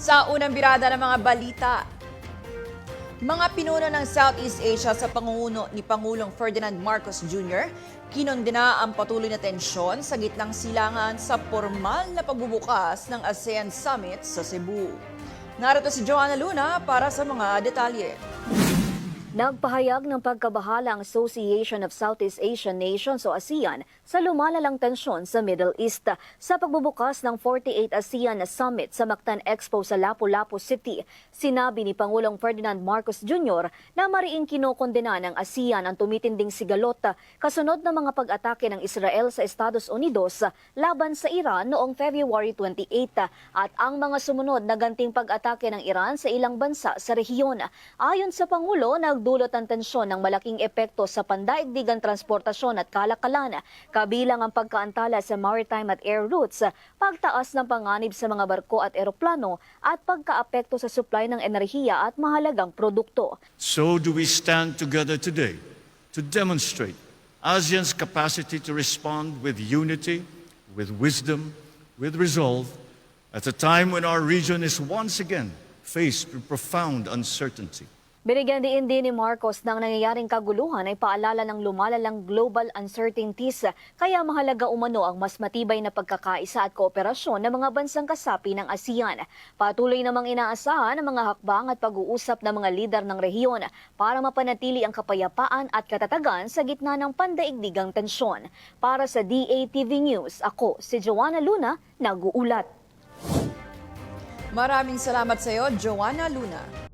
Sa unang birada ng mga balita, mga pinuno ng Southeast Asia sa pangunguna ni Pangulong Ferdinand Marcos Jr. kinondena ang patuloy na tensyon sa gitnang silangan sa formal na pagbubukas ng ASEAN Summit sa Cebu. Narito si Joanna Luna para sa mga detalye. Nagpahayag ng pagkabahala ang Association of Southeast Asian Nations o ASEAN sa lumalalang tensyon sa Middle East sa pagbubukas ng 48th ASEAN Summit sa Mactan Expo sa Lapu-Lapu City. Sinabi ni Pangulong Ferdinand Marcos Jr. na mariing kinokondena ng ASEAN ang tumitinding sigalot kasunod ng mga pag-atake ng Israel sa Estados Unidos laban sa Iran noong February 28 at ang mga sumunod na ganting pag-atake ng Iran sa ilang bansa sa rehiyon. Ayon sa Pangulo, nagdulot ang tensyon ng malaking epekto sa pandaigdigang transportasyon at kalakalan, kabilang ang pagkaantala sa maritime at air routes, pagtaas ng panganib sa mga barko at eroplano, at pagkaapekto sa supply ng enerhiya at mahalagang produkto. So do we stand together today to demonstrate ASEAN's capacity to respond with unity, with wisdom, with resolve, at a time when our region is once again faced with profound uncertainty. Binigyan din ni Marcos ng nangyayaring kaguluhan ay paalala ng lumalalang global uncertainties, kaya mahalaga umano ang mas matibay na pagkakaisa at kooperasyon ng mga bansang kasapi ng ASEAN. Patuloy namang inaasahan ang mga hakbang at pag-uusap ng mga lider ng rehiyon para mapanatili ang kapayapaan at katatagan sa gitna ng pandaigdigang tensyon. Para sa DATV News, ako si Joanna Luna, nag-uulat. Maraming salamat sa iyo, Joanna Luna.